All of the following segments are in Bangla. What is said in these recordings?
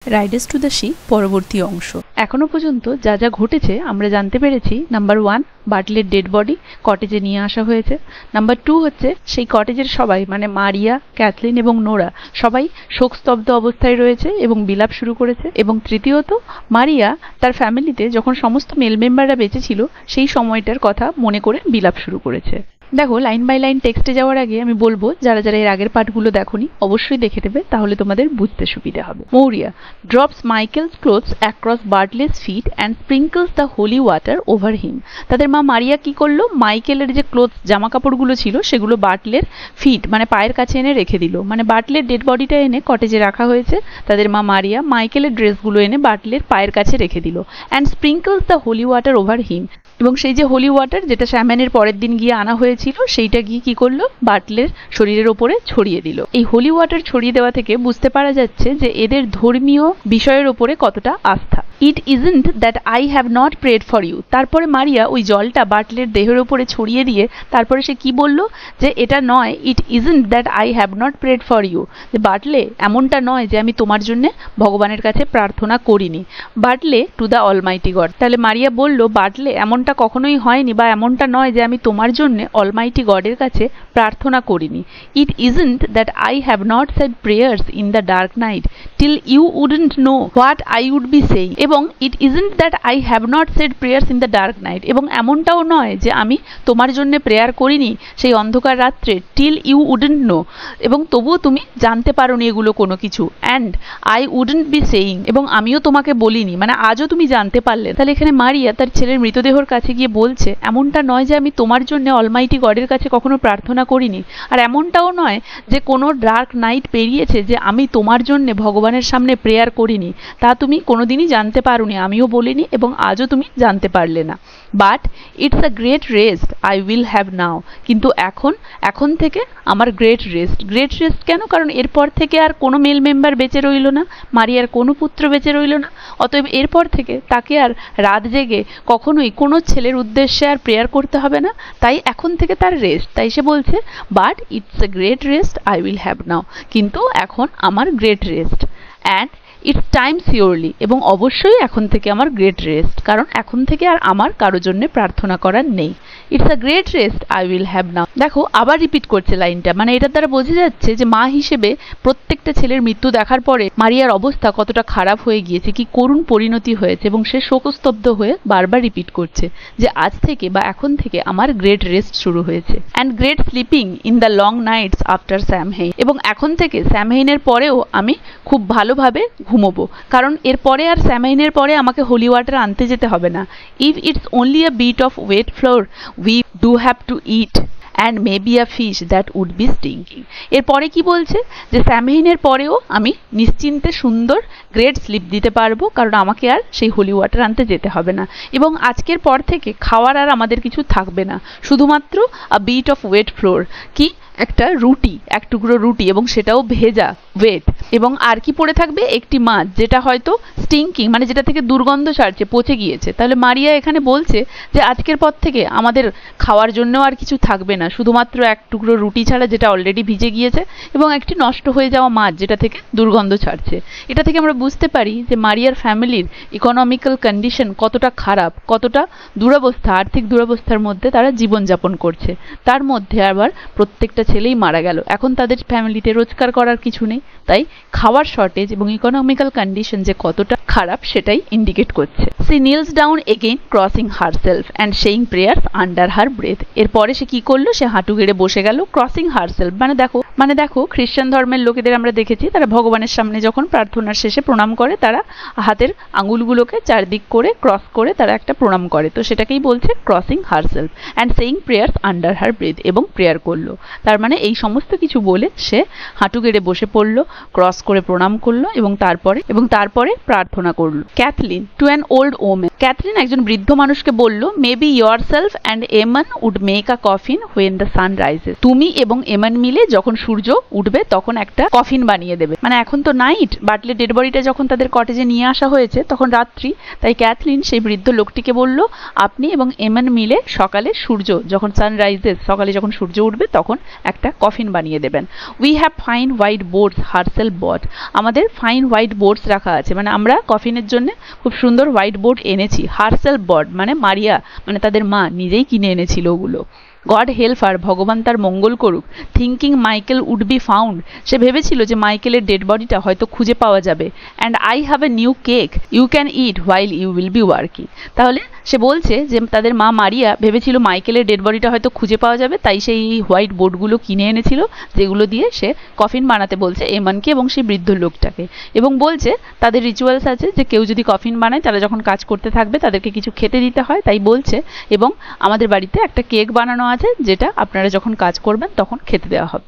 রাইডার্স টু দ্য সি পরবর্তী অংশ। এখনো পর্যন্ত যা যা ঘটেছে আমরা জানতে পেরেছি, নাম্বার 1, বাটলের ডেড বডি কটেজে নিয়ে আসা হয়েছে। নাম্বার 2 হচ্ছে সেই কটেজের সবাই মানে মারিয়া, ক্যাথলিন এবং নোরা সবাই শোকস্তব্ধ অবস্থায় রয়েছে এবং বিলাপ শুরু করেছে। এবং তৃতীয়ত, মারিয়া তার ফ্যামিলিতে যখন সমস্ত মেল মেম্বাররা বেঁচে ছিল সেই সময়টার কথা মনে করে বিলাপ শুরু করেছে। দেখো, লাইন বাই লাইন টেক্সটে যাওয়ার আগে আমি বলবো যারা যারা এর আগের পার্টগুলো দেখোনি অবশ্যই দেখে দেবে, তাহলে তোমাদের বুঝতে সুবিধা হবে। Maurya drops Michael's clothes across Bartley's feet and sprinkles the holy water over him. তাদের মা মারিয়া কি করলো, মাইকেলের যে ক্লোথস জামা কাপড়গুলো ছিল সেগুলো বাটলের ফিট মানে পায়ের কাছে এনে রেখে দিল। মানে বাটলের ডেড বডিটা এনে কটেজে রাখা হয়েছে, তাদের মা মারিয়া মাইকেলের ড্রেসগুলো এনে বাটলের পায়ের কাছে রেখে দিল। And sprinkles the holy water over him, এবং সেই যে হোলি ওয়াটার যেটা স্যামেনের পরের দিন গিয়ে আনা হয়েছিল সেইটা গিয়ে কি করলো, বাটলের শরীরের ওপরে ছড়িয়ে দিল। এই হোলি ওয়াটার ছড়িয়ে দেওয়া থেকে বুঝতে পারা যাচ্ছে যে এদের ধর্মীয় বিষয়ের ওপরে কতটা আস্থা। It isn't that I have not prayed for you, তারপরে মারিয়া ওই জলটা বাটলের দেহের ওপরে ছড়িয়ে দিয়ে তারপরে সে কি বলল, যে এটা নয়, it isn't that I have not prayed for you, যে বাটলে এমনটা নয় যে আমি তোমার জন্য ভগবানের কাছে প্রার্থনা করিনি। বাটলে টু দ্য অলমাইটি গড, তাহলে মারিয়া বলল বাটলে এমনটা কখনোই হয়নি বা এমনটা নয় যে আমি তোমার জন্য অলমাইটি গডের কাছে প্রার্থনা করিনি। It isn't that I have not said prayers in the dark night till you wouldn't know what I would be saying, এবং it isn't that I have not said prayers in the dark night, এবং এমনটাও নয় যে আমি তোমার জন্য প্রেয়ার করিনি সেই অন্ধকার রাত্রে, টিল ইউ উডন্ট নো, এবং তবুও তুমি জানতে পারোনি এগুলো কোনো কিছু। And I wouldn't be saying, এবং আমিও তোমাকে বলিনি, মানে আজও তুমি জানতে পারলে। তাহলে এখানে মারিয়া তার ছেলের মৃতদেহর কাছে গিয়ে বলছে এমনটা নয় যে আমি তোমার জন্য অলমাইটি গডের কাছে কখনো প্রার্থনা করিনি, আর এমনটাও নয় যে কোনো ডার্ক নাইট পেরিয়েছে যে আমি তোমার জন্য ভগবানের সামনে প্রেয়ার করিনি, তা তুমি কোনোদিনই জানতে পারোনি, আমিও বলিনি এবং আজও তুমি জানতে পারলে না। But it's a great rest I will have নাও, কিন্তু এখন থেকে আমার গ্রেট রেস্ট। গ্রেট রেস্ট কেন? কারণ এরপর থেকে আর কোনো মেল মেম্বার বেঁচে রইল না, মারিয়ার কোনো পুত্র বেঁচে রইল না, অতএব এরপর থেকে তাকে আর রাত জেগে কখনোই কোনো ছেলের উদ্দেশ্যে আর প্রেয়ার করতে হবে না, তাই এখন থেকে তার রেস্ট। তাই সে বলছে but it's a great rest I will have নাও, কিন্তু এখন আমার great rest. And it's time surely, এবং অবশ্যই এখন থেকে আমার গ্রেট রেস্ট, কারণ এখন থেকে আর আমার কারোর জন্য প্রার্থনা করার নেই। It's a great rest I will have নাও। দেখো, আবার রিপিট করছে লাইনটা, মানে এটার দ্বারা বোঝা যাচ্ছে যে মা হিসেবে প্রত্যেকটা ছেলের মৃত্যু দেখার পরে মারিয়ার অবস্থা কতটা খারাপ হয়ে গিয়েছে, কি করুণ পরিণতি হয়েছে, এবং সে শোকস্তব্ধ হয়ে বারবার রিপিট করছে যে আজ থেকে বা এখন থেকে আমার গ্রেট রেস্ট শুরু হয়েছে। And great sleeping in the long nights after Samhain, এবং এখন থেকে স্যামহেইনের পরেও আমি খুব ভালোভাবে ঘুমোবো, কারণ এরপরে আর স্যামহেইনের পরে আমাকে হোলি ওয়াটার আনতে যেতে হবে না। If it's only a bit of wheat flour we do have to eat and maybe a fish that would be stinking. এরপরে কি বলছে, যে স্যামহেইনের পরেও আমি নিশ্চিন্তে সুন্দর গ্রেট স্লিপ দিতে পারবো, কারণ আমাকে আর সেই হোলি ওয়াটার আনতে যেতে হবে না, এবং আজকের পর থেকে খাওয়ার আর আমাদের কিছু থাকবে না, শুধুমাত্র a bit of wheat flour, কি একটা রুটি, এক টুকরো রুটি, এবং সেটাও ভেজা ওয়েট, এবং আর কি পড়ে থাকবে, একটি মাছ যেটা হয়তো স্টিঙ্কিং মানে যেটা থেকে দুর্গন্ধ ছাড়ছে, পচে গিয়েছে। তাহলে মারিয়া এখানে বলছে যে আজকের পর থেকে আমাদের খাওয়ার জন্য আর কিছু থাকবে না, শুধুমাত্র এক টুকরো রুটি ছাড়া যেটা অলরেডি ভিজে গিয়েছে, এবং একটি নষ্ট হয়ে যাওয়া মাছ যেটা থেকে দুর্গন্ধ ছাড়ছে। এটা থেকে আমরা বুঝতে পারি যে মারিয়ার ফ্যামিলির ইকোনমিক্যাল কন্ডিশন কতটা খারাপ, কতটা দুরবস্থা, আর্থিক দুরবস্থার মধ্যে তারা জীবনযাপন করছে। তার মধ্যে আবার প্রত্যেকটা ছেলেই মারা গেল, এখন তাদের ফ্যামিলিতে রোজগার করার কিছু নেই, তাই খাওয়ার শর্টেজ এবং ইকোনমিক্যাল কন্ডিশন যে কতটা খারাপ সেটাই ইন্ডিকেট করছে। She kneels down again crossing herself and saying prayers under her breath, এরপরে সে কি করলো, সে হাঁটু গেড়ে বসে গেল। ক্রসিং হারসেলফ মানে দেখো খ্রিস্টান ধর্মের লোকেদের আমরা দেখেছি তারা ভগবানের সামনে যখন প্রার্থনার শেষে প্রণাম করে, তারা হাতের আঙুলগুলোকে চারদিক করে ক্রস করে তারা একটা প্রণাম করে, তো সেটাকেই বলছে crossing herself and saying prayers under her breath, এবং প্রেয়ার করলো। তার মানে এই সমস্ত কিছু বলে সে হাঁটু গেড়ে বসে পড়লো, ক্রস করে প্রণাম করলো, এবং তারপরে প্রার্থনা করলো। Kathleen to an old woman, Catherine একজন বৃদ্ধ মানুষকে বলল, maybe yourself and a man would make a coffin when the sun rises. তুমি এবং এমন মিলে যখন সূর্য উঠবে তখন একটা কফিন বানিয়ে দেবে। মানে এখন তো নাইট, বাটলের ডেড বডিটা যখন তাদের কটেজে নিয়ে আসা হয়েছে তখন রাত্রি, তাই ক্যাথরিন সেই বৃদ্ধ লোকটিকে বলল, আপনি এবং এমন মিলে সকালে সূর্য যখন সানরাইজেস, সকালে যখন সূর্য উঠবে তখন একটা কফিন বানিয়ে দেবেন। We have fine white boards herself but, আমাদের ফাইন হোয়াইট বোর্ডস রাখা আছে, মানে আমরা কফিনের জন্য খুব সুন্দর হোয়াইট বোর্ড এনেছি। হারসেল বট মানে মারিয়া, মানে তাদের মা নিজেই কিনে এনেছিল ওগুলো। গড হেল্প হার, ভগবান তার মঙ্গল করুক। Thinking Michael would be found, সে ভেবেছিল যে মাইকেলের ডেড বডিটা হয়তো খুঁজে পাওয়া যাবে। And I have a new cake you can eat while you will be working, তাহলে সে বলছে যে তাদের মা মারিয়া ভেবেছিল মাইকেলের ডেড বডিটা হয়তো খুঁজে পাওয়া যাবে, তাই সেই হোয়াইট বোর্ডগুলো কিনে এনেছিল যেগুলো দিয়ে সে কফিন বানাতে বলছে এমনকে এবং সেই বৃদ্ধ লোকটাকে। এবং বলছে তাদের রিচুয়ালস আছে যে কেউ যদি কফিন বানায় তারা যখন কাজ করতে থাকবে তাদেরকে কিছু খেতে দিতে হয়, তাই বলছে এবং আমাদের বাড়িতে একটা কেক বানানো আছে যেটা আপনারা যখন কাজ করবেন তখন খেতে দেওয়া হবে।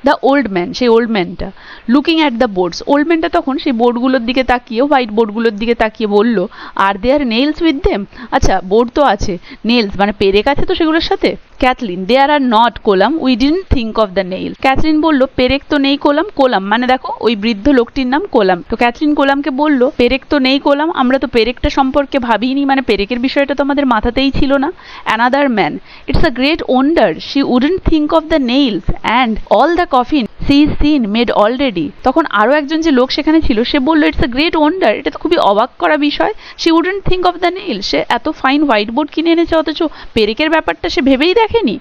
দ্য ওল্ড ম্যান, সেই ওল্ড ম্যানটা looking at the boards, old ম্যানটা তখন সেই বোর্ডগুলোর দিকে তাকিয়ে, হোয়াইট বোর্ডগুলোর দিকে তাকিয়ে বলল, are there nails with them, আচ্ছা বোর্ড তো আছে, নেইলস মানে পেরেক আছে তো সেগুলোর সাথে। Kathleen, there are not Colum we didn't think of the nail, Kathleen বলল, পেরেক তো নেই কোলাম, কোলাম মানে দেখো ওই বৃদ্ধ লোকটির নাম কোলাম। তো ক্যাথলিন কোলামকে বলল, পেরেক তো নেই কোলাম, আমরা তো পেরেকটা সম্পর্কে ভাবিনি, মানে পেরেকের বিষয়টা তো আমাদের মাথাতেই ছিল না। Another man, it's a great wonder she wouldn't think of the nails and all the coffin she is seen made already. তখন আরো একজন যে লোক সেখানে ছিল সে বলল, ইটস আ গ্রেট ওন্ডার, এটা তো খুবই অবাক করা বিষয়, she wouldn't think of the nail, সে এত ফাইন হোয়াইট বোর্ড কিনে এনেছে অথচ পেরেকের ব্যাপারটা সে ভেবেই দেখেনি।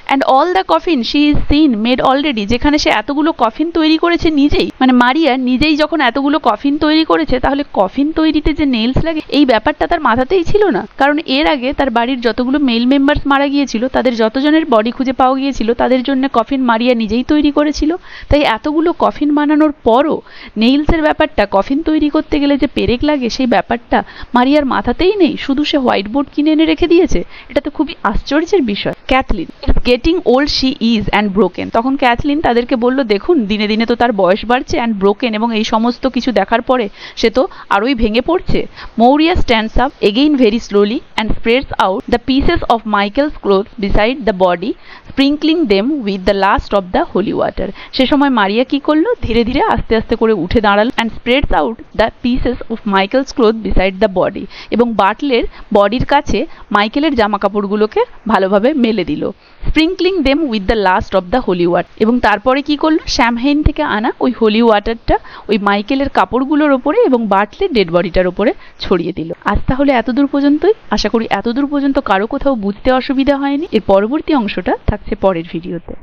And all the coffin she is seen made already, যেখানে সে এতগুলো কফিন তৈরি করেছে নিজেই, মানে মারিয়া নিজেই যখন এতগুলো কফিন তৈরি করেছে তাহলে কফিন তৈরিতে যে নেইলস লাগে এই ব্যাপারটা তার মাথাতেই ছিল না। কারণ এর আগে তার বাড়ির যতগুলো মেল মেম্বার্স মারা গিয়েছিল তাদের যতজনের বডি খুঁজে পাওয়া গিয়েছিল তাদের জন্য কফিন মারিয়া নিজেই তৈরি করেছিল, তাই এতগুলো কফিন বানানোর পরও নেইলসের ব্যাপারটা, কফিন তৈরি করতে গেলে যে পেরেক লাগে সেই ব্যাপারটা মারিয়ার মাথাতেই নেই, শুধু সে হোয়াইট বোর্ড কিনে এনে রেখে দিয়েছে। এটা তো খুবই আশ্চর্যের বিষয়। Kathleen, getting old she is and broken, তখন ক্যাথলিন তাদেরকে বলল, দেখুন দিনে দিনে তো তার বয়স বাড়ছে, অ্যান্ড ব্রোকেন এবং এই সমস্ত কিছু দেখার পরে সে তো আরোই ভেঙে পড়ছে। Maurya stands up again very slowly and spreads out the pieces of Michael's cloth beside the body sprinkling them with the last of the holy water. সে সময় মারিয়া কি করলো, ধীরে ধীরে আস্তে আস্তে করে উঠে দাঁড়ালো and spreads out the pieces of Michael's cloth beside the body, এবং বাটলের বডির কাছে মাইকেলের জামা কাপড়গুলোকে ভালোভাবে মেলে দিল। Sprinkling them with the last of the holy water, এবং তারপরে কি করলো, শ্যামহেইন থেকে আনা ওই হোলি ওয়াটারটা ওই মাইকেলের কাপড়গুলোর ওপরে এবং বাটলের ডেড বডিটার ওপরে ছড়িয়ে দিল। আজ তাহলে এতদূর পর্যন্তই, আশা করি এতদূর পর্যন্ত কারো কোথাও বুঝতে অসুবিধা হয়নি। এর পরবর্তী অংশটা থাকছে পরের ভিডিওতে।